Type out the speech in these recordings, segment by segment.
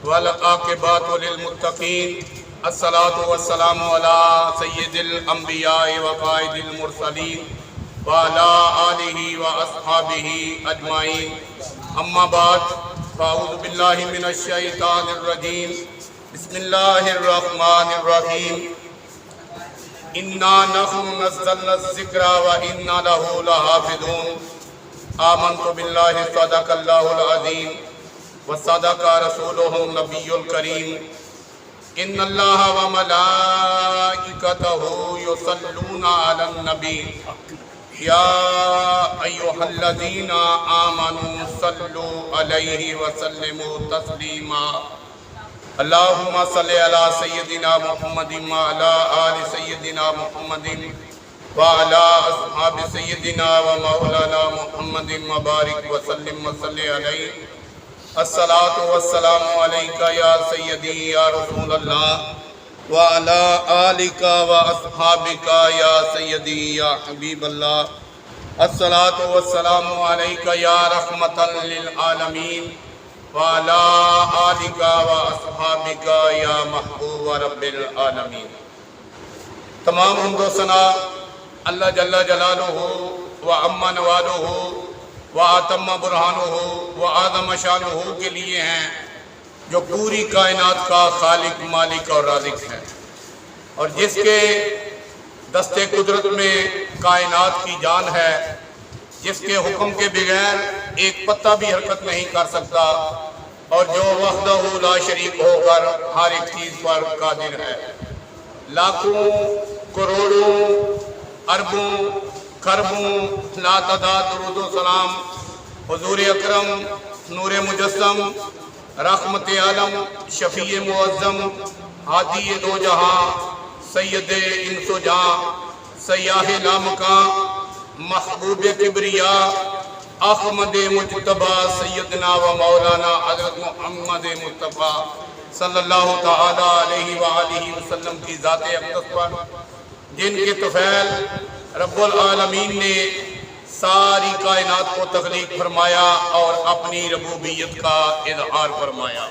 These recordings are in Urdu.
والعاقبۃ للمتقین الصلاۃ والسلام علی سید الانبیاء وقائد المرسلین وعلی آلہ واصحابہ اجمعین اما بعد فاعوذ باللہ من الشیطان الرجیم بسم اللہ الرحمن الرحیم انا نحن نزلنا الذکر وانا لہ لحافظون آمنت باللہ صدق اللہ العظیم وصدق رسولہ النبی الکریم ان اللہ وملائکتہ یصلون علی النبی یا ایہا الذین آمنوا صلوا علیہ وسلموا تسلیما اللہم صلی علی سیدنا محمد وعلی آل سیدنا محمد وعلی اصحاب سیدنا ومولانا محمد مبارک وسلم وصلی علیہ الصلاۃ والسلام علیکہ یا سیدی یا رسول اللہ وعلی آلکہ واصحابکہ یا سیدی یا حبیب اللہ الصلاۃ والسلام علیکہ یا رحمۃ للعالمین وعلی آلکہ واصحابکہ یا محبوب رب العالمین۔ تمام حمد و ثنا اللہ جل جلالہ وعم نوالہ وآتم برہانہ وآدم شانہ کے لیے ہیں، جو پوری کائنات کا خالق، مالک اور رازق ہے، اور جس کے دست قدرت میں کائنات کی جان ہے، جس کے حکم کے بغیر ایک پتہ بھی حرکت نہیں کر سکتا، اور جو وحدہ لا شریک ہو کر ہر ایک چیز پر قادر ہے۔ لاکھوں کروڑوں اربوں خربوں لا تعداد درود و سلام حضور اکرم نور مجسم رحمت عالم شفیع معظم ہادی دو جہاں سید انس و جہاں سیاہ لامکاں محبوب کبریاء احمد مجتبی سیدنا و مولانا حضرت محمد مصطفیٰ صلی اللہ تعالی علیہ وآلہ وسلم کی ذات اقدس پر، جن کے طفیل رب العالمین نے ساری کائنات کو تخلیق فرمایا اور اپنی ربوبیت کا اظہار فرمایا۔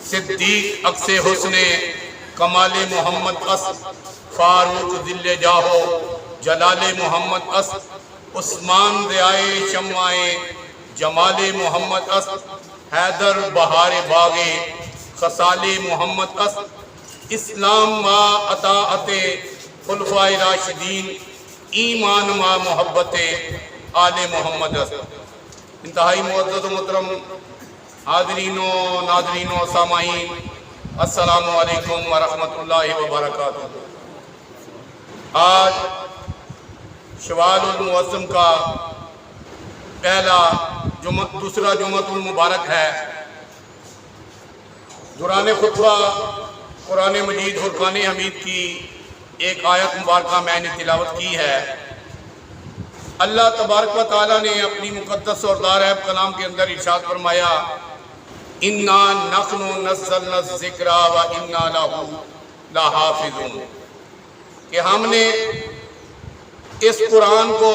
صدیق عکس حسن کمال محمد اس، فاروق ذل جاہو جلال محمد اس، عثمان ضیائے شمع جمال محمد اس، حیدر بہار باغ خصال محمد اس، اسلام ما اطاعت خلفائے راشدین، ایمان ما محبت آل محمد اس۔ انتہائی معزز و محترم حاضرین و ناظرین و سامعین، السلام علیکم ورحمۃ اللہ وبرکاتہ۔ آج شوال المعظم کا پہلا دوسرا جمعۃ المبارک ہے۔ دوران خطبہ قرآن مجید فرقان حمید کی ایک آیت مبارکہ میں نے تلاوت کی ہے۔ اللہ تبارک و تعالیٰ نے اپنی مقدس اور دارائب کلام کے اندر ارشاد فرمایا، اِنَّا نَحْنُ نَزَّلْنَا الذِّكْرَ وَإِنَّا لَهُ لَحَافِظُونَ، کہ ہم نے اس قرآن کو،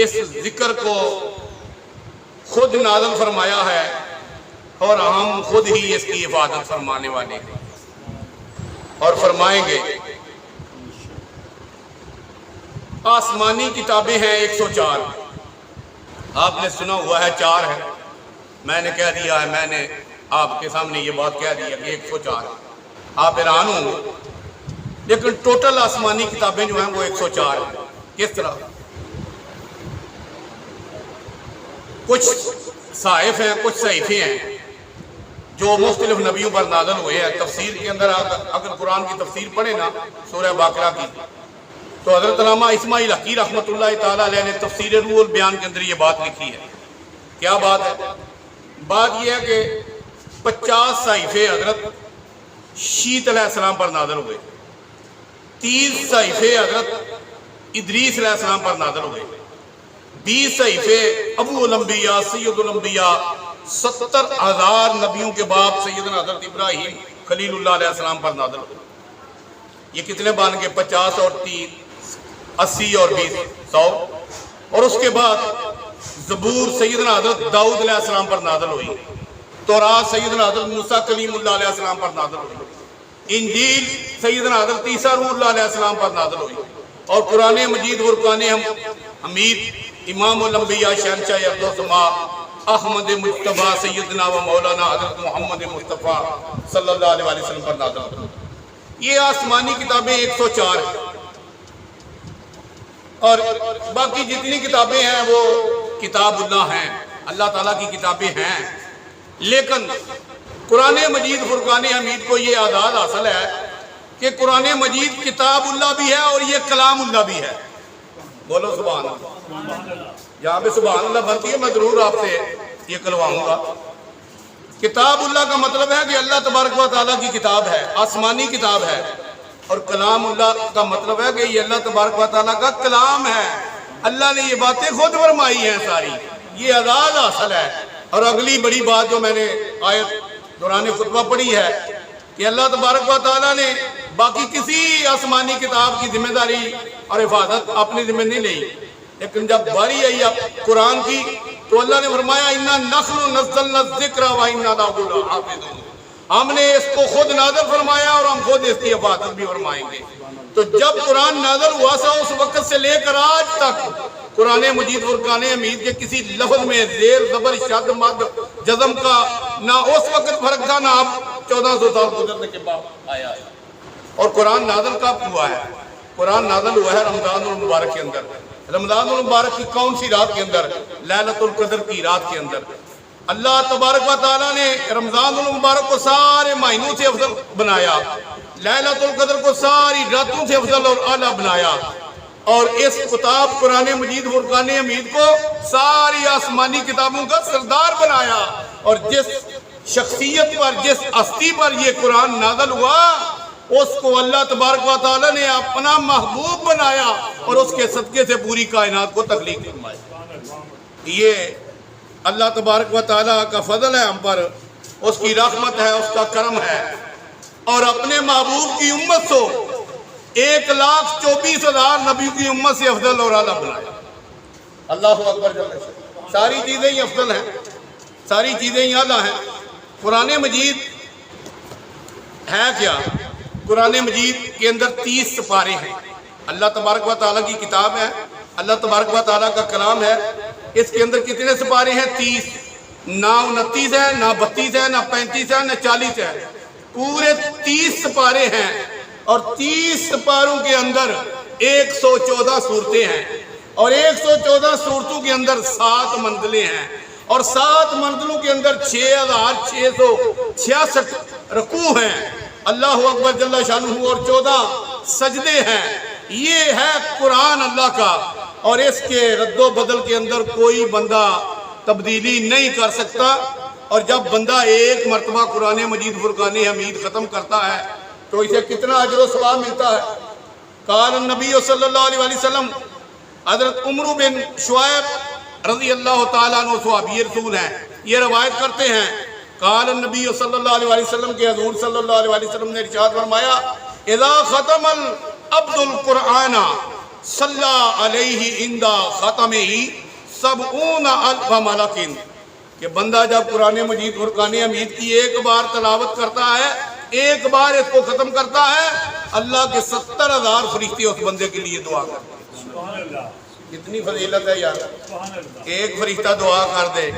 اس ذکر کو خود نازل فرمایا ہے، اور ہم خود ہی اس کی حفاظت فرمانے والے ہیں اور فرمائیں گے۔ آسمانی کتابیں ہیں 104، آپ نے سنا ہوا ہے 4 ہے، میں نے کہہ دیا ہے، میں نے آپ کے سامنے یہ بات کہہ دیا کہ 104 ہے، آپ حیران ہوں گے، لیکن ٹوٹل آسمانی کتابیں جو ہیں وہ 104 ہیں۔ کس طرح؟ کچھ صحائف ہیں، کچھ صحیفے ہیں جو مختلف نبیوں پر نازل ہوئے ہیں۔ تفسیر کے اندر اگر قرآن کی تفسیر پڑھے نا سورہ باقرہ کی، تو حضرت علامہ اسماعیل حقی رحمۃ اللہ تعالیٰ علیہ نے تفسیر روح البیان کے اندر یہ بات لکھی ہے۔ کیا بات ہے؟ بات یہ ہے کہ 50 صحیفے حضرت شیت علیہ السلام پر نازل ہوئے، 30 صحیفے حضرت ادریس علیہ السلام پر نازل ہوئے، 20 صحیفے ابو الانبیاء سید الانبیاء 70,000 نبیوں کے باپ سیدنا حضرت ابراہیم خلیل اللہ علیہ السلام پر نازل ہوئے۔ یہ کتنے بن گئے؟ 50 اور 30 80 اور 20 100۔ اور اس کے بعد زبور سیدنا حضرت داؤد علیہ السلام پر نازل ہوئی، تورات سیدنا حضرت موسیٰ کلیم اللہ علیہ السلام پر نازل ہوئی، انجیل سیدنا حضرت عیسیٰ روح اللہ علیہ السلام پر نازل ہوئی، اور قرآن مجید فرقان حمید امام الانبیاء شہنشاہ ارض و سما احمد مجتبیٰ سیدنا و مولانا حضرت محمد مصطفیٰ صلی اللہ علیہ وسلم پر نازل ہوئی۔ یہ آسمانی کتابیں 104 ہیں، اور باقی جتنی کتابیں ہیں وہ کتاب اللہ ہیں، اللہ تعالیٰ کی کتابیں ہیں، لیکن قرآن مجید فرقان حمید کو یہ اعزاز حاصل ہے کہ قرآن مجید کتاب اللہ بھی ہے اور یہ کلام اللہ بھی ہے۔ بولو سبحان اللہ۔ جہاں پہ سبحان اللہ بنتی ہے میں ضرور آپ سے یہ کلواؤں گا۔ کتاب اللہ کا مطلب ہے کہ اللہ تبارک و تعالیٰ کی کتاب ہے، آسمانی کتاب ہے، اور کلام اللہ کا مطلب ہے کہ یہ اللہ تبارک و تعالیٰ کا کلام ہے، اللہ نے یہ باتیں خود فرمائی ہیں ساری، یہ اعزاز حاصل ہے۔ اور اگلی بڑی بات جو میں نے آیت دوران خطبہ پڑھی ہے کہ اللہ تبارک و تعالیٰ نے باقی کسی آسمانی کتاب کی ذمہ داری اور حفاظت اپنی ذمہ نہیں لی، لیکن جب باری آئی قرآن کی تو اللہ نے فرمایا اِنَّا نَحْنُ نَزَّلْنَا الذِّكْرَ وَإِنَّا لَهُ لَحَافِظُونَ، ہم نے اس کو خود نازل فرمایا اور ہم خود اس کی حفاظت بھی فرمائیں گے۔ تو جب قرآن نازل ہوا تھا اس وقت سے لے کر آج تک قرآن مجید فرقان حمید کے کسی لفظ میں زیر زبر شد مد جزم کا نہ اس وقت فرق تھا، نہ اب 1400 سال گزرنے کے بعد آیا ہے۔ اور قرآن نازل کب ہوا ہے؟ قرآن نازل ہوا ہے رمضان المبارک کے اندر۔ رمضان المبارک کی کون سی رات کے اندر؟ لیلۃ القدر کی رات کے اندر۔ اللہ تبارک و تعالیٰ نے رمضان المبارک کو سارے مہینوں سے افضل بنایا، لیلۃ القدر کو ساری راتوں سے افضل اور اعلیٰ بنایا، اور اس کتاب قرآن مجید فرقان حمید کو ساری آسمانی کتابوں کا سردار بنایا، اور جس شخصیت پر جس ہستی پر یہ قرآن نازل ہوا اس کو اللہ تبارک و تعالیٰ نے اپنا محبوب بنایا اور اس کے صدقے سے پوری کائنات کو تخلیق فرمایا۔ یہ اللہ تبارک و تعالیٰ کا فضل ہے ہم پر، اس کی رحمت ہے، اس کا کرم ہے، اور اپنے محبوب کی امت کو 1,24,000 نبی کی امت سے افضل اور اعلیٰ بنایا۔ اللہ اکبر جل شانہ۔ ساری چیزیں ہی افضل ہیں، ساری چیزیں ہی اعلیٰ ہیں۔ قرآن مجید ہے کیا؟ قرآن مجید کے اندر 30 سپارے ہیں، اللہ تبارک و تعالیٰ کی کتاب ہے، اللہ تبارک و تعالیٰ کا کلام ہے۔ اس کے اندر کتنے سپارے ہیں؟ 30، نہ 29 ہے، نہ 32 ہے، نہ 35 ہے، نہ 40 ہے، پورے 30 سپارے ہیں، اور 30 سپاروں کے اندر 114 صورتیں ہیں، اور 114 صورتوں کے اندر 7 منزلیں ہیں، اور 7 منزلوں کے اندر 6,666 رکوع ہیں، اللہ اکبر جل شانہ، اور 14 سجدے ہیں۔ یہ ہے قرآن اللہ کا، اور اس کے رد و بدل کے اندر کوئی بندہ تبدیلی نہیں کر سکتا، اور جب بندہ ایک مرتبہ قرآن مجید فرقان حمید ختم کرتا ہے تو اسے کتنا اجر و ثواب ملتا ہے۔ قال النبی صلی اللہ علیہ وسلم، حضرت عمرو بن شعیب رضی اللہ تعالیٰ عنہ صحابی رسول ہیں، یہ روایت کرتے ہیں، قال النبی صلی اللہ علیہ وسلم کے حضور صلی اللہ علیہ وسلم نے ارشاد فرمایا، اذا ختم العبد القرآن صلی علیہ عند ختمہ 70,000 ملک، کہ بندہ جب قرآن مجید فرقان حمید کی ایک بار تلاوت کرتا ہے، ایک بار اس کو ختم کرتا ہے، اللہ کے 70,000 فرشتے اس بندے کے لیے دعا کرتے ہیں۔ کتنی فضیلت ہے یار! ایک فرشتہ دعا کر دے،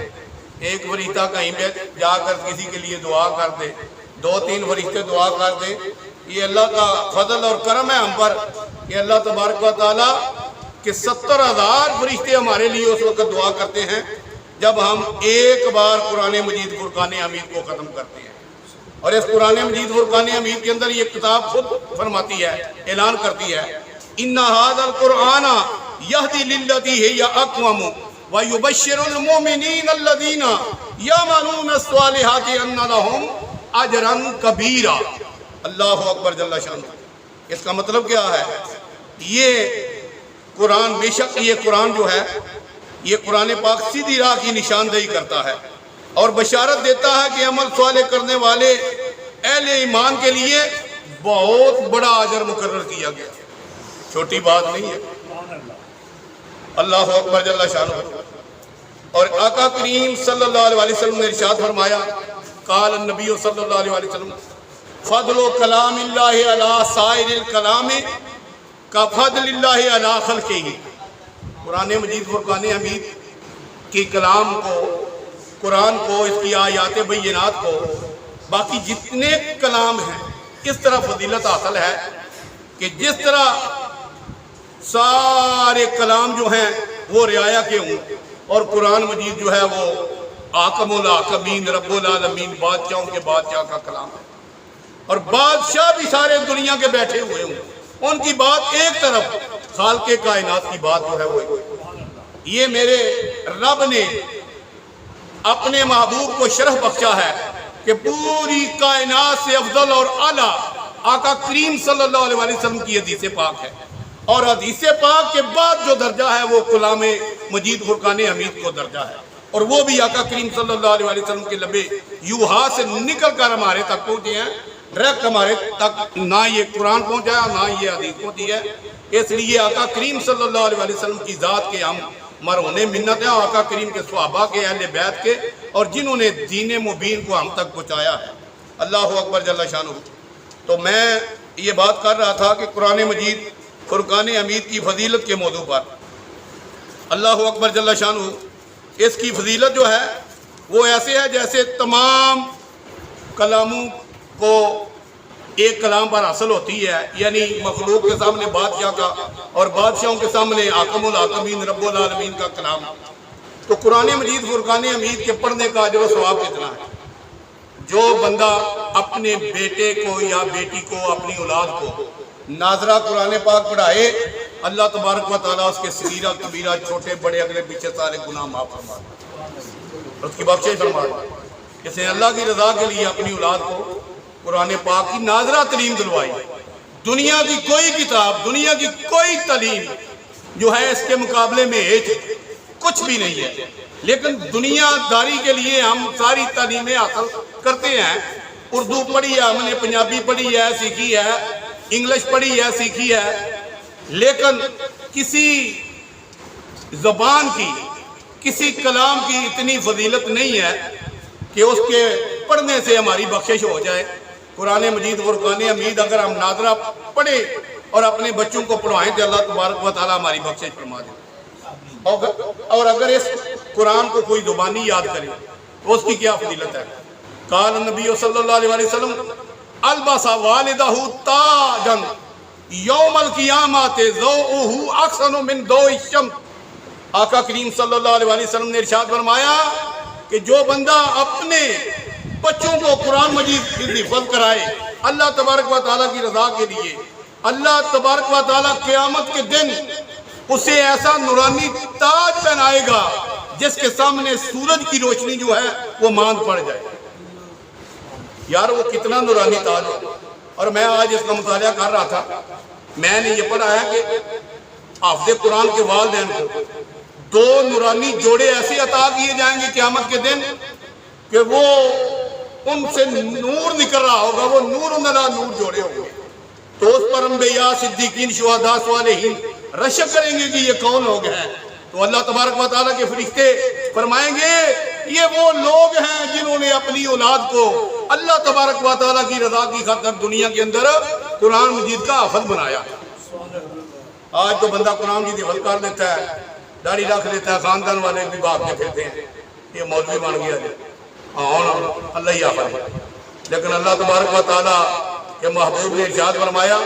ایک فرشتہ کہیں پہ جا کر کسی کے لیے دعا کر دے، 2-3 فرشتے دعا کر دے، یہ اللہ کا فضل اور کرم ہے ہم پر کہ اللہ تبارک و تعالیٰ کہ 70,000 فرشتے ہمارے لیے اس وقت دعا کرتے ہیں جب ہم ایک بار قرآن مجید فرقان حمید کو ختم کرتے ہیں۔ اور اس قرآن مجید فرقان حمید کے اندر یہ کتاب خود فرماتی ہے، اعلان کرتی ہے، ان ھذا القرآن یہدی للتی ہی اقوم ویبشر المؤمنین الذین یعملون الصالحات ان لہم اجرا کبیرا۔ اللہ اکبر جل شانہ۔ اس کا مطلب کیا ہے؟ یہ قرآن، بے شک یہ قرآن جو ہے، یہ قرآن پاک سیدھی راہ کی نشاندہی کرتا ہے اور بشارت دیتا ہے کہ عمل صالح کرنے والے اہل ایمان کے لیے بہت بڑا اجر مقرر کیا گیا، چھوٹی بات نہیں ہے۔ اللہ اکبر جل شانہ۔ اور آقا کریم صلی اللہ علیہ وسلم نے ارشاد فرمایا، قال النبی صلی اللہ علیہ وسلم فضل کلام اللہ علی سائر الکلام کا فضل اللہ علی خلقہ. قرآن مجید فرقان حمید کی کلام کو، قرآن کو، اس کی آیات بینات کو باقی جتنے کلام ہیں اس طرح فضیلت حاصل ہے کہ جس طرح سارے کلام جو ہیں وہ رعایا کے ہوں، اور قرآن مجید جو ہے وہ آکم الحاکمین رب العالمین بادشاہوں کے بادشاہ کا کلام ہے، اور بادشاہ بھی سارے دنیا کے بیٹھے ہوئے ہوں، ان کی بات ایک طرف، خالق کائنات کی بات جو ہے وہ یہ میرے رب نے اپنے محبوب کو شرف بخشا ہے کہ پوری کائنات سے افضل اور اعلیٰ آقا کریم صلی اللہ علیہ وسلم کی حدیث پاک ہے، اور حدیث پاک کے بعد جو درجہ ہے وہ کلام مجید فرقان حمید کو درجہ ہے، اور وہ بھی آقا کریم صلی اللہ علیہ وسلم کے لبے یوحا سے نکل کر ہمارے تک پہنچے ہیں، ڈائریکٹ ہمارے تک نہ یہ قرآن پہنچا ہے نہ یہ حدیث پہنچی ہے. اس لیے آقا کریم صلی اللہ علیہ وسلم کی ذات کے ہم مرہون منت ہیں، آقا کریم کے صحابہ کے، اہل بیت کے، اور جنہوں نے دین مبین کو ہم تک پہنچایا ہے. اللہ اکبر جل شانہ. تو میں یہ بات کر رہا تھا کہ قرآن مجید فرقان حمید کی فضیلت کے موضوع پر. اللہ اکبر جل شانہ. اس کی فضیلت جو ہے وہ ایسے ہے جیسے تمام کلاموں کو ایک کلام پر حاصل ہوتی ہے، یعنی مخلوق کے سامنے بادشاہ کا اور بادشاہوں کے سامنے حاکم الحاکمین رب العالمین کا کلام. تو قرآن مجید فرقان حمید کے پڑھنے کا اجر و ثواب کتنا ہے؟ جو بندہ اپنے بیٹے کو یا بیٹی کو، اپنی اولاد کو ناظرہ قرآن پاک پڑھائے، اللہ تبارک و تعالیٰ اس کے صغیرہ کبیرہ چھوٹے بڑے اگلے پیچھے سارے گناہ معاف فرما دے، اس کی بخشش فرما دے. اس نے اللہ کی رضا کے لیے اپنی اولاد کو قرآن پاک کی ناظرہ تعلیم دلوائی. دنیا کی کوئی کتاب، دنیا کی کوئی تعلیم جو ہے اس کے مقابلے میں کچھ بھی نہیں ہے، لیکن دنیا داری کے لیے ہم ساری تعلیمیں حاصل کرتے ہیں. اردو پڑھی ہے ہم نے، پنجابی پڑھی ہے سیکھی ہے، انگلش پڑھی ہے سیکھی ہے، لیکن کسی زبان کی، کسی کلام کی اتنی فضیلت نہیں ہے کہ اس کے پڑھنے سے ہماری بخشش ہو جائے. قرآن مجید فرقان حمید اگر ہم ناظرہ پڑھیں اور اپنے بچوں کو پڑھائیں تو اللہ تبارک و تعالیٰ ہماری بخشش فرما دے. اور اگر اس قرآن کو کوئی زبانی یاد کرے تو اس کی کیا فضیلت ہے؟ قال النبی صلی اللہ علیہ وسلم البس والدہ تاجا یوم القیامت ضوءہ احسن من ضوء الشمس. آقا کریم صلی اللہ علیہ وسلم نے ارشاد فرمایا کہ جو بندہ اپنے بچوں کو قرآن مجید کی حفظ کرائے اللہ تبارک و تعالیٰ کی رضا کے لیے، اللہ تبارک و تعالیٰ قیامت کے دن اسے ایسا نورانی تاج پہنائے گا جس کے سامنے سورج کی روشنی جو ہے وہ ماند پڑ جائے. یار وہ کتنا نورانی تاج ہے. اور میں آج اس کا مطالعہ کر رہا تھا، میں نے یہ پڑھا ہے کہ حافظ قرآن کے والدین کو 2 نورانی جوڑے ایسے عطا کیے جائیں گے قیامت کے دن کہ وہ ان سے نور نکل رہا ہوگا، وہ نور نور جوڑے ہوں گے. تو اس پر انبیاء، صدیقین، شہداء، صالحین رشک کریں گے کہ یہ کون لوگ ہیں. تو اللہ تبارک و تعالیٰ کے فرشتے فرمائیں گے یہ وہ لوگ ہیں جنہوں نے اپنی اولاد کو اللہ تبارک و تعالیٰ کی رضا کی خاطر دنیا کے اندر قرآن مجید کا حافظ بنایا. آج تو بندہ قرآن مجید حفظ کر لیتا ہے، داڑھی رکھ لیتا ہے، خاندان والے بھی بھاگ کے پھرتے ہیں یہ مولوی بن گیا جائے. اللہ ہی حافظ ہے. لیکن اللہ تبارک و تعالیٰ کے محبوب نے ارشاد فرمایا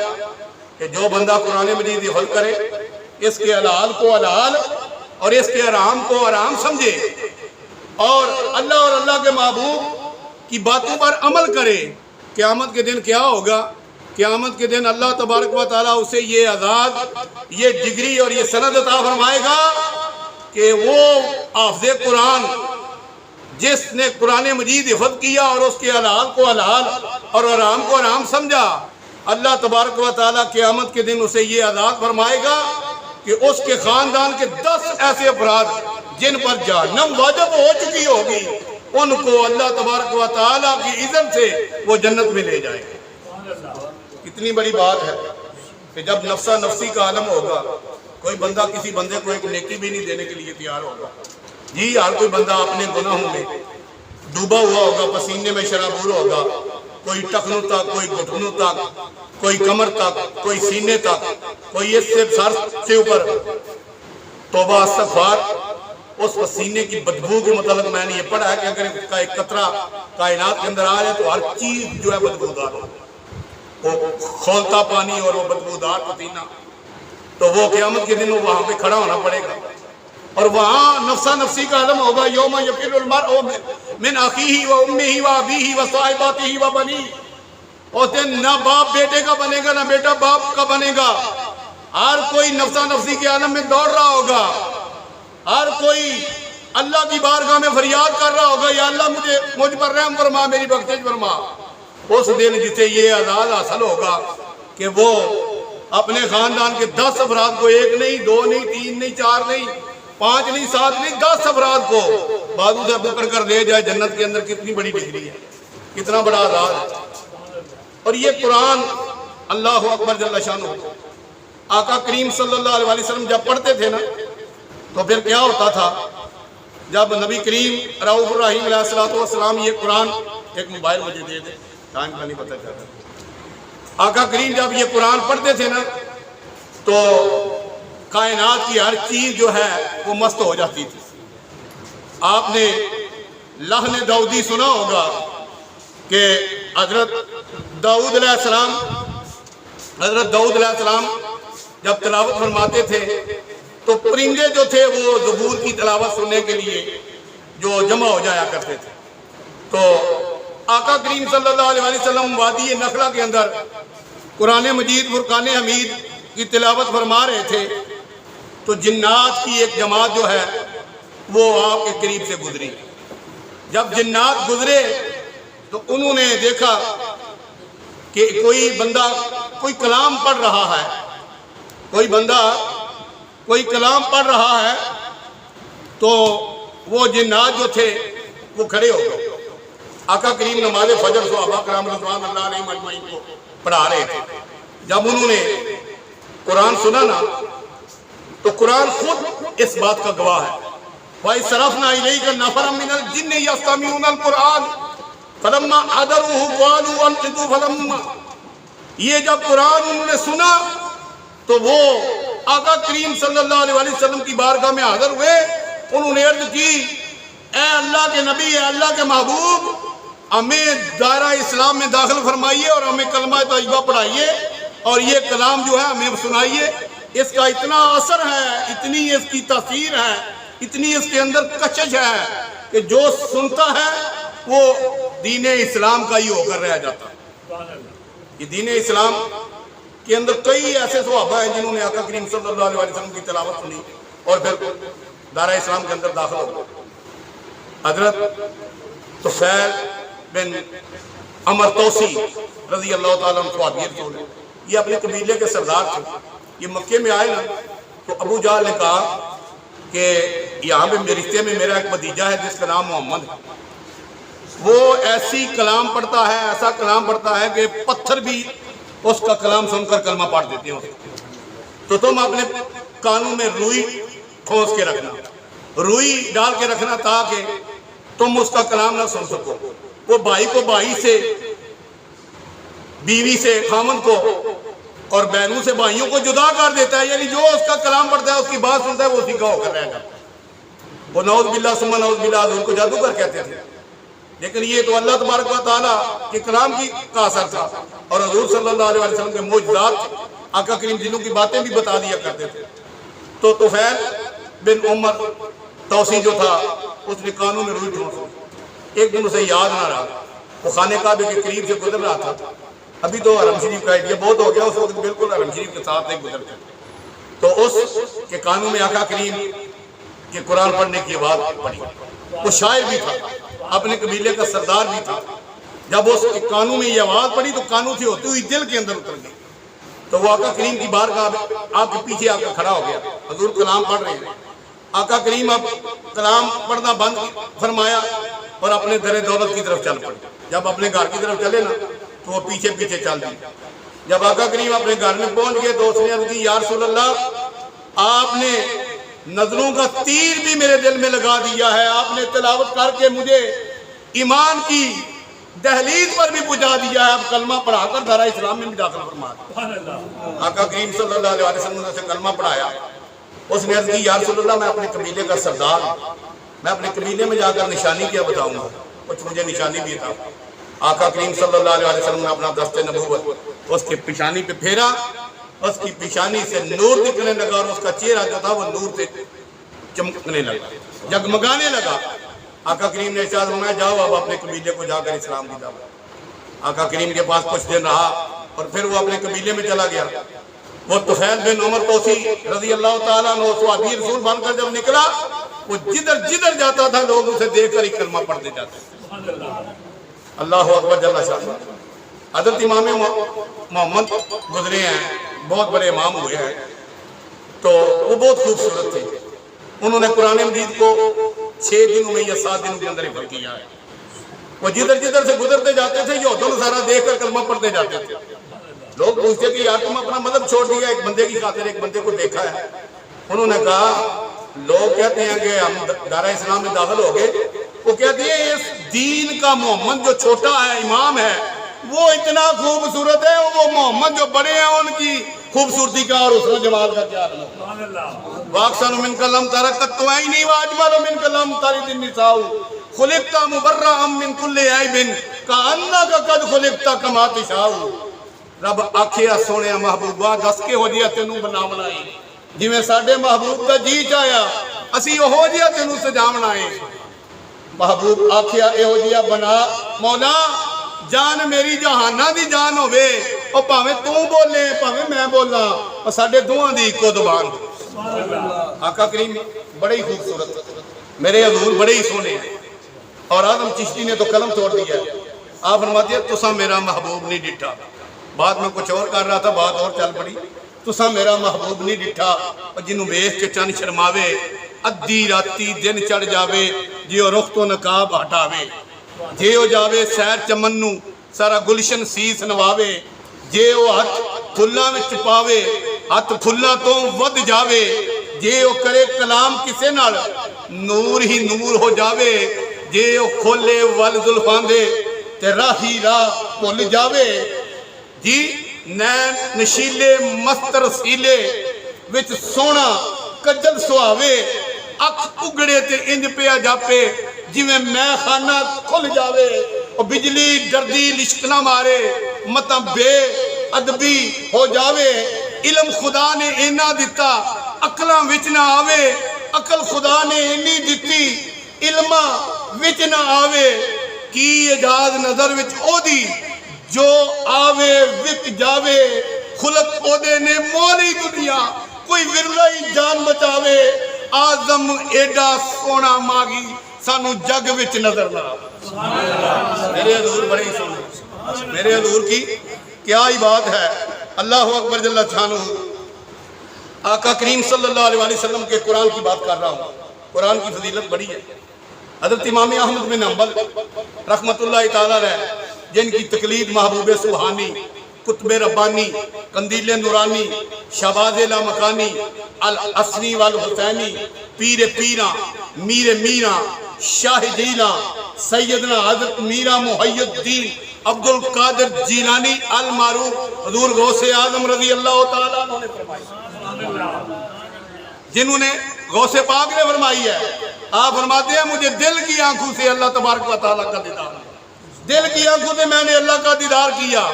کہ جو بندہ قرآن مجید حفظ کرے، اس کے حلال کو حلال اور اس کے حرام کو حرام سمجھے، اور اللہ کے محبوب کی باتوں پر عمل کرے، قیامت کے دن کیا ہوگا؟ قیامت کے دن اللہ تبارک و تعالیٰ اسے یہ آزاد، یہ ڈگری اور یہ سند عطا فرمائے گا کہ وہ حافظ قرآن جس نے قرآن مجید حفظ کیا اور اس کے حلال کو حلال اور حرام کو حرام سمجھا، اللہ تبارک و تعالیٰ قیامت کے دن اسے یہ آزاد فرمائے گا کہ اس کے خاندان کے 10 ایسے افراد جن پر جہنم واجب ہو چکی ہوگی ان کو اللہ تبارک و تعالیٰ کی اذن سے وہ جنت میں لے جائے. کتنی بڑی بات ہے کہ جب نفسا نفسی کا عالم ہوگا، کوئی بندہ کسی بندے کو ایک نیکی بھی نہیں دینے کے لیے تیار ہوگا. جی ہر کوئی بندہ اپنے گناہوں میں ڈوبا ہوا ہوگا، پسینے میں شرابور ہوگا، کوئی ٹخنوں تک، کوئی گھٹنوں تک، کوئی کمر تک، کوئی سینے تک، کوئی اس سے سر سے اوپر. توبہ استغفار. اس پسینے کی بدبو کے متعلق میں نے یہ پڑھا ہے کہ اگر اس کا ایک قطرہ کائنات کے اندر آ جائے تو ہر چیز جو ہے بدبودار ہو، وہ کھولتا پانی اور وہ بدبودار پسینہ، تو وہ قیامت کے دن وہاں پہ کھڑا ہونا پڑے گا، اور وہاں نفسا نفسی کا عالم ہوگا. یوم یفر المرء من اخیہ و امہ و ابیہ و صاحباتہ و بنیہ. اس دن نہ باپ بیٹے کا بنے گا، نہ بیٹا باپ کا بنے گا. ہر کوئی نفسا نفسی کے عالم میں دوڑ رہا ہوگا، ہر کوئی اللہ کی بارگاہ میں فریاد کر رہا ہوگا، یا اللہ مجھ پر رحم فرما، میری بخشش فرما. اس دن جسے یہ اعزاز حاصل ہوگا کہ وہ اپنے خاندان کے 10 افراد کو، ایک نہیں، 2 نہیں، 3 نہیں، 4 نہیں، 5 نہیں، 7 نہیں، 10 افراد کو بازو سے پکڑ کر لے جائے جنت کے اندر. کتنی بڑی ڈگری ہے، کتنا بڑا اعزاز ہے. اور یہ قرآن اللہ اکبر جل شانہ آقا کریم صلی اللہ علیہ وسلم جب پڑھتے تھے نا تو پھر کیا ہوتا تھا؟ جب نبی کریم رؤوف الرحیم علیہ السلام یہ قرآن، ایک موبائل مجھے دے دے، ٹائم کا نہیں پتہ چلتا. آقا کریم جب یہ قرآن پڑھتے تھے نا تو کائنات کی ہر چیز جو ہے وہ مست ہو جاتی تھی. آپ نے لحن داؤدی سنا ہوگا کہ حضرت داؤد علیہ السلام جب تلاوت فرماتے تھے تو پرندے جو تھے وہ زبور کی تلاوت سننے کے لیے جو جمع ہو جایا کرتے تھے. تو آقا کریم صلی اللہ علیہ وسلم وادی نخلہ کے اندر قرآن مجید فرقان حمید کی تلاوت فرما رہے تھے تو جنات کی ایک جماعت جو ہے وہ آپ کے قریب سے گزری. جب جنات گزرے تو انہوں نے دیکھا کہ کوئی بندہ کوئی کلام پڑھ رہا ہے، کوئی بندہ کوئی کلام پڑھ رہا ہے. تو وہ جنات جو تھے وہ کھڑے ہو گئے. آقا کریم نماز فجر صحابہ کرام رضوان اللہ علیہم اجمعین کو پڑھا رہے تھے. جب انہوں نے قرآن سنا نا تو قرآن خود اس بات کا گواہ ہے. وَإِصْرَفْنَا إِلَيْكَ نَفَرًا مِّنَ الْجِنِّ يَسْتَمِعُونَ الْقُرْآنَ فَلَمَّا حَضَرُوهُ قَالُوا أَنصِتُوا فَلَمَّا. یہ جب قرآن انہوں نے سنا تو وہ آقا کریم صلی اللہ علیہ وسلم کی بارگاہ میں حاضر ہوئے. انہوں نے عرض کی، اے اللہ کے نبی، اے اللہ کے محبوب، ہمیں دائرہ اسلام میں داخل فرمائیے اور ہمیں کلمہ طیبہ پڑھائیے اور یہ کلام جو ہے ہمیں سنائیے. اس کا اتنا اثر ہے، اتنی اس کی تاثیر ہے، اتنی اس کے اندر کشش ہے کہ جو سنتا ہے وہ دین اسلام کا ہی ہو کر رہ جاتا ہے. یہ دین اسلام کے اندر کئی ایسے صحابہ ہیں جنہوں نے آقا کریم صلی اللہ علیہ وسلم کی تلاوت سنی اور پھر دائرہ اسلام کے اندر داخل ہو گئے. حضرت طفیل بن عمر توسی رضی اللہ تعالیٰ عنہ صحابی رسول ہیں، یہ اپنے قبیلے کے سردار تھے. یہ مکے میں آئے نا تو ابو جہل نے کہا کہ یہاں پہ رشتے میں میرا ایک بھتیجا ہے جس کا نام محمد ہے، وہ ایسی کلام پڑھتا ہے، ایسا کلام پڑھتا ہے کہ پتھر بھی اس کا کلام سن کر کلمہ پڑھ دیتے ہیں. تو تم اپنے کانوں میں روئی ٹھونس کے رکھنا، روئی ڈال کے رکھنا تاکہ تم اس کا کلام نہ سن سکو. وہ بھائی کو بھائی سے، بیوی سے خامن کو اور بہنوں سے بھائیوں کو جدا کر دیتا ہے. یعنی جو اس کا کلام پڑھتا ہے، اس کی بات سنتا ہے، وہ اسی کا ہو کر رہ جاتا ہے. وہ نعوذ باللہ ثم نعوذ باللہ ان کو جادوگر کہتے تھے، لیکن یہ تو اللہ تبارک و تعالیٰ کے کلام کا اثر تھا اور حضور صلی اللہ علیہ وسلم کے معجزات تھے. آقا کریم جنوں کی باتیں بھی بتا دیا کرتے تھے. تو طفیل بن عمر توسی جو تھا اس نے کانوں میں روئی ٹھونس دی. ایک دن اسے یاد نہ رہا، وہ خانہ کعبے کے قریب سے گزر رہا تھا. ابھی تو حرم شریف کا ایریا بہت ہو گیا، اس وقت بالکل حرم شریف کے ساتھ نہیں گزرتے. تو اس کے کانوں میں آقا کریم کے قرآن پڑھنے کی آواز پڑی. وہ شاعر بھی تھا، اپنے قبیلے کا سردار بھی تھا. جب اس کے کانوں میں یہ آواز پڑی تو کانوں سے ہوتی ہوئی دل کے اندر اتر گئی. تو وہ آقا کریم کی بارگاہ آپ کے پیچھے آ کر کھڑا ہو گیا. حضور کلام پڑھ رہے ہیں. آقا کریم اب کلام پڑھنا بند فرمایا اور اپنے در دولت کی طرف چل پڑے. جب اپنے گھر کی طرف چلے نا تو وہ پیچھے پیچھے چل دی. جب آقا کریم اپنے گھر میں پہنچ گئے تو اس نے عرض کی، یا رسول اللہ، آپ نے نظروں کا تیر بھی میرے دل میں لگا دیا ہے. آپ نے تلاوت کر کے مجھے ایمان کی دہلیز پر بھی پہنچا دیا ہے. اب کلمہ پڑھا کر دارا اسلام میں بھی داخل فرما دیا. آقا کریم صلی اللہ علیہ وسلم نے اسے کلمہ پڑھایا. اس نے عرض کی یا رسول اللہ میں اپنے قبیلے کا سردار ہوں, میں اپنے قبیلے میں جا کر نشانی کیا بتاؤں گا. کچھ مجھے نشانی بھی تھا. آقا کریم صلی اللہ علیہ وسلم نے اپنا دست نبوت اس کے پیشانی پہ پھیرا. اس کی پیشانی سے نور نکلنے لگا اور اس کا چہرہ جو تھا وہ نور سے چمکنے لگا, جگمگانے لگا. آقا کریم نے ارشاد فرمایا جاؤ اب اپنے قبیلے کو جا کر اسلام کی دعوت. آقا کریم کے پاس کچھ دن رہا اور پھر وہ اپنے قبیلے میں چلا گیا. وہ طفیل بن عمر طوسی رضی اللہ تعالیٰ عنہ صحابی رسول بن کر جب نکلا, وہ جدھر جدھر جاتا تھا لوگ اسے دیکھ کر ہی کلمہ پڑھتے جاتے تھے. اللہ اکبر جل شانہ. حضرت امام محمد گزرے ہیں, بہت بڑے امام ہوئے ہیں, تو وہ بہت خوبصورت تھے. انہوں نے قرآن مجید کو 6 دنوں میں یا 7 دنوں کے اندر حفظ کیا ہے. وہ جدھر جدھر سے گزرتے جاتے تھے یہود و نصارہ دیکھ کر کلمہ پڑھتے جاتے تھے. لوگ پوچھتے کہ یار تم اپنا مذہب چھوڑ دیا ایک بندے کی خاطر, ایک بندے کو دیکھا ہے. انہوں نے کہا لوگ کہتے ہیں کہ ہم دارہ اسلام میں داخل ہو گئے, وہ کہتے ہیں اس دین کا محمد جو چھوٹا ہے امام ہے وہ اتنا خوبصورت ہے, وہ محمد جو بڑے ہیں ان کی خوبصورتی کا اور حسن و جمال کا کیا عالم. واقسن من کلم ترکت تو عینی واجمل من کلم ترد النساء خلقت مبرئا من کل عیب کانک قد خلقت کما تشاء. رب آکھیا سونے محبوبہ دس کے ہو جیا تینوں بنا بنائی جویں ساڈے محبوب کا جی چاہیا اسی ہو جیا تینوں سجا بنائے. محبوب آکھیا اے ہو جیا بنا مولا جان میری جہانہ دی جان ہوئے اور پاویں تو بولے پاویں میں بولا اور ساڈے دوہاں دی ایکو زبان. آقا کریم بڑے ہی خوبصورت, میرے حضور بڑے ہی سونے, اور آدم چشتی نے تو قلم توڑ دیا. آپ فرماتے ہیں تساں میرا محبوب نہیں ڈٹھا. بعد میں کچھ اور کر رہا تھا, بات اور چل پڑی. تساں میرا محبوب نہیں ڈٹھا اور جنوں ویکھ کے چن شرماوے ادھی راتی دن چڑھ جاوے جیو رخ تو نقاب ہٹاوے. جے او جاوے سیر چمن نو سارا گلشن سیس نواوے. جے او ہاتھ پھلاں وچ پاوے ہاتھ پھلاں تو ود جاوے. جے او کرے کلام کسے نال نور ہی نور ہو جاوے. جے او کھولے ول زلفاں دے تے راہی راہ بھول جاوے. جی نین نشیلے مست رسیلے وچ سونا کجل سواوے. اکھ اگڑے تے انج پیا جاپے جویں میں خانہ کھل جاوے. اور بجلی ڈردی لشکنا مارے مطا بے ادبی ہو جاوے. علم خدا نے اینا دیتا عقلاں وچ نہ آوے. عقل خدا نے اینی دیتی علماں وچ نہ آوے. کی اجاز نظر وچ او دی جو آوے وک جاوے. خلق او دے نے مولی دنیا کوئی ورلائی جان بچاوے. آزم ایڈا سونا ماغی سانو جگ وچ نظر نہ آوے. میرے حضور بڑے ہی سونے, میرے حضور کی کیا ہی بات ہے. اللہ اکبر جل شانہ. آقا کریم صلی اللہ علیہ وسلم کے قرآن کی بات کر رہا ہوں. قرآن کی فضیلت بڑی ہے. حضرت امام احمد بن حنبل رحمت اللہ تعالیٰ علیہ جن کی تقلید محبوب سبحانی, قطب ربانی, قندیل نورانی, شہباز لامکانی, الحسنی والحسینی, پیر پیراں, میر میراں, شاہ جیلاں, سیدنا حضرت میرا محی الدین عبد القادر جیلانی المعروف حضور غوث اعظم رضی اللہ تعالیٰ عنہ نے فرمائی, جنہوں نے غوث پاک نے فرمائی ہے. آپ فرماتے ہیں مجھے دل کی آنکھوں سے اللہ تبارک و تعالیٰ کا دیدار, دل کی آنکھوں سے میں نے اللہ کا دیدار کیا.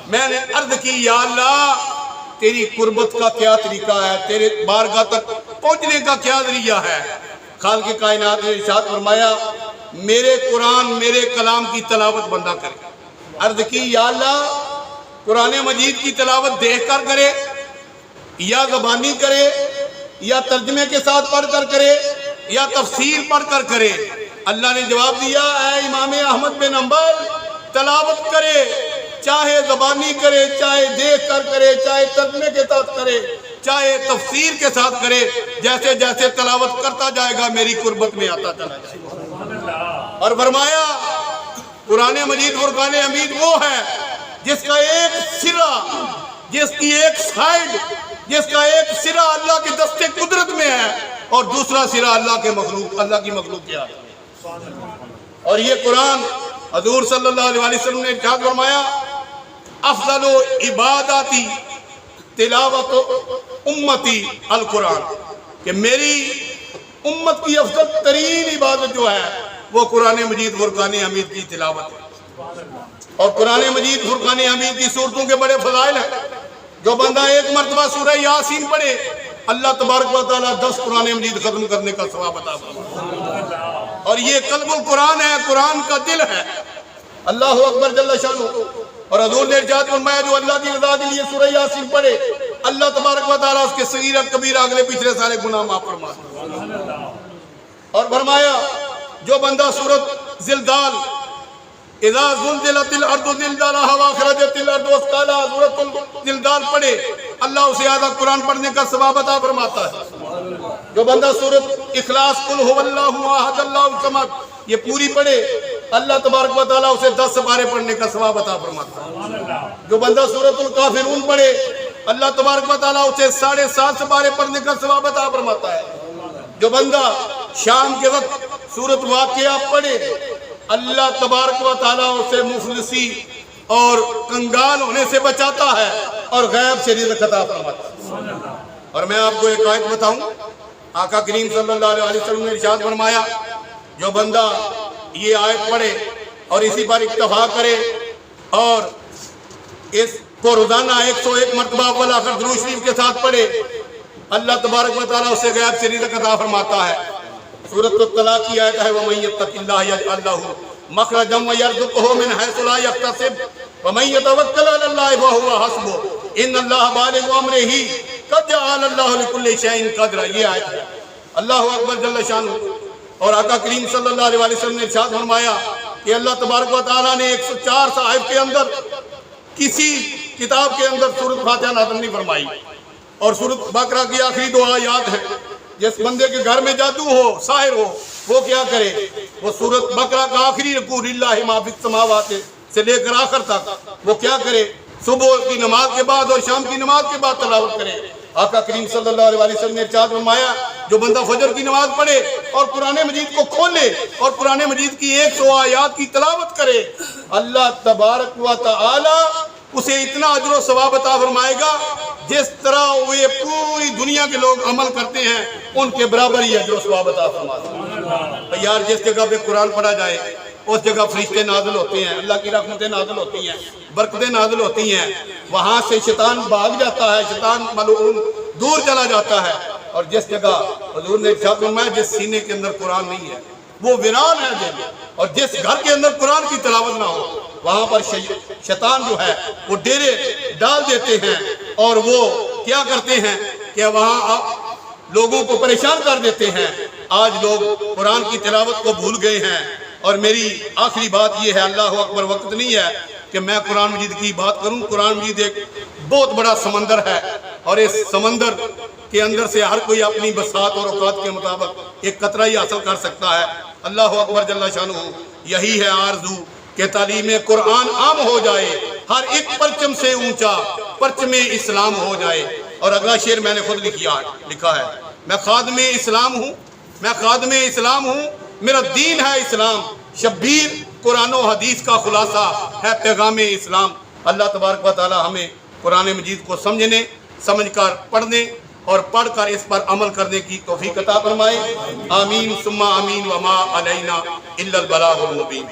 میں نے عرض کی یا اللہ تیری قربت کا کیا طریقہ ہے, تیرے بارگاہ تک پہنچنے کا کیا ذریعہ ہے. خالق کائنات نے ارشاد فرمایا میرے قرآن میرے کلام کی تلاوت بندہ کرے. عرض کی یا اللہ قرآن مجید کی تلاوت دیکھ کر کرے یا زبانی کرے یا ترجمے کے ساتھ پڑھ کر کرے یا تفسیر پڑھ کر کرے. اللہ نے جواب دیا اے امام احمد بن حنبل تلاوت کرے, چاہے زبانی کرے, چاہے دیکھ کر کرے, چاہے ترجمے کے ساتھ کرے, چاہے تفسیر کے ساتھ کرے. جیسے جیسے تلاوت کرتا جائے گا میری قربت میں آتا چلا جائے گا. اور فرمایا قرآن مجید فرقان حمید وہ ہے جس کا ایک سرا, جس کی ایک سائیڈ, جس کا ایک سرا اللہ کے دستے قدرت میں ہے اور دوسرا سرا اللہ کے مخلوق, اللہ کی مخلوق کیا ہے. اور یہ قرآن حضور صلی اللہ علیہ وسلم نے ارشاد فرمایا افضل عباداتی تلاوت امتی القرآن، کہ میری امت کی افضل ترین عبادت جو ہے وہ قرآن مجید فرقان حمید کی تلاوت ہے۔ اور قرآن مجید فرقان حمید کی صورتوں کے بڑے فضائل ہیں۔ جو بندہ ایک مرتبہ سورہ یاسین پڑھے اللہ تبارک و تعالیٰ 10 قرآن مجید ختم کرنے کا ثواب عطا فرماتا ہے۔ اور یہ قلب القرآن ہے، قرآن کا دل ہے۔ اللہ اکبر جل شانہ۔ اور حضور نے ارشاد فرمایا جو اللہ کی رضا کے لیے سورہ یاسین پڑھے اللہ تبارک و تعالیٰ اس کے صغیرہ کبیرہ اگلے پچھلے سارے گناہ معاف فرماتا ہے۔ اور فرمایا جو بندہ سورۃ زلزال اذا زلزلت الارض زلزالها واخرجت الارض اثقالها سورۃ الزلزال پڑھے اللہ اسے آدھا قرآن پڑھنے کا ثواب عطا فرماتا ہے۔ جو بندہ سورۃ اخلاص قل هو اللہ احد اللہ الصمد یہ پوری پڑھے اللہ تبارک و تعالیٰ اسے 10 سپارے پڑھنے کا ثواب عطا فرماتا ہے۔ جو بندہ سورۃ الکافرون پڑھے اللہ تبارک و تعالیٰ اسے 7.5 سپارے پڑھنے کا ثواب عطا فرماتا ہے۔ جو بندہ شام کے وقت سورۃ واقعہ پڑھے اللہ تبارک و تعالیٰ اسے مفلسی اور کنگال ہونے سے بچاتا ہے اور غیب سے رزق عطا فرماتا ہے۔ اور میں آپ کو ایک آیت بتاؤں، آقا کریم صلی اللہ علیہ وسلم نے ارشاد فرمایا جو بندہ یہ آیت پڑھے اور اسی پر اکتفا کرے اور اس کو روزانہ 101 مرتبہ اول آخر درود شریف کے ساتھ پڑھے اللہ تبارک و تعالیٰ اسے غیب سے رزق عطا فرماتا ہے۔ سورۃ الطلاق کی آیت ہے وَمَن يَتَّقِ اللَّهَ يَجْعَل لَّهُ مَخْرَجًا وَيَرْزُقْهُ مِنْ حَيْثُ لَا يَحْتَسِبُ وَمَن يَتَوَكَّلْ عَلَى اللَّهِ فَهُوَ حَسْبُهُ إِنَّ اللَّهَ بَالِغُ أَمْرِهِ قَدْ جَعَلَ اللَّهُ لِكُلِّ شَيْءٍ قَدْرًا۔ یہ آیت ہے۔ اللہ اکبر جل شانہ۔ اور آقا کریم صلی اللہ علیہ وسلم نے ارشاد فرمایا کہ اللہ تبارک و تعالیٰ نے 104 صحائف کے اندر کسی کتاب کے اندر سورۃ فاتحہ نازل نہیں فرمائی۔ اور سورۃ بقرہ کی آخری 2 آیات ہیں۔ جس بندے کے گھر میں جادو ہو ساحر ہو وہ کیا کرے وہ سورۃ بقرہ کا آخری رکوع للہ ما فی السماوات سے لے کر آخر تک وہ کیا کرے صبح کی نماز کے بعد اور شام کی نماز کے بعد تلاوت کرے۔ آقا کریم صلی اللہ علیہ وسلم نے ارشاد فرمایا جو بندہ فجر کی نماز پڑھے اور قرآن مجید کو کھولے اور قرآن مجید کی 100 آیات کی تلاوت کرے اللہ تبارک و تعالی اسے اتنا اجر و ثواب عطا فرمائے گا جس طرح وہ پوری دنیا کے لوگ عمل کرتے ہیں ان کے برابر ہی اجر و ثواب عطا فرمائے گا۔ یار جس جگہ پہ قرآن پڑھا جائے اس جگہ فرشتے نازل ہوتے ہیں، اللہ کی رحمتیں نازل ہوتی ہیں، برکتیں نازل ہوتی ہیں، وہاں سے شیطان بھاگ جاتا ہے، شیطان ملعون دور چلا جاتا ہے۔ اور جس جگہ حضور نے ارشاد فرمایا جس سینے کے اندر قرآن نہیں ہے وہ ویران ہے دل، اور جس گھر کے اندر قرآن کی تلاوت نہ ہو وہاں پر شیطان جو ہے وہ ڈیرے ڈال دیتے ہیں اور وہ کیا کرتے ہیں کہ وہاں لوگوں کو پریشان کر دیتے ہیں۔ آج لوگ قرآن کی تلاوت کو بھول گئے ہیں۔ اور میری آخری بات یہ ہے، اللہ اکبر، وقت نہیں ہے کہ میں قرآن مجید کی بات کروں۔ قرآن مجید ایک بہت بڑا سمندر ہے اور اس سمندر کے اندر سے ہر کوئی اپنی بساط اور اوقات کے مطابق ایک قطرہ ہی حاصل کر سکتا ہے۔ اللہ اکبر جل شانہ۔ یہی ہے آرزو کہ تعلیم قرآن عام ہو جائے، ہر ایک پرچم سے اونچا پرچم اسلام ہو جائے۔ اور اگلا شعر میں نے خود لکھا ہے، میں خادم اسلام ہوں، میں خادم اسلام ہوں، میرا دین ہے اسلام، شبیر قرآن و حدیث کا خلاصہ ہے پیغام اسلام۔ اللہ تبارک و تعالی ہمیں قرآن مجید کو سمجھ کر پڑھنے اور پڑھ کر اس پر عمل کرنے کی توفیق عطا فرمائے۔ آمین ثم آمین وما علینا الا البلاغ المبین۔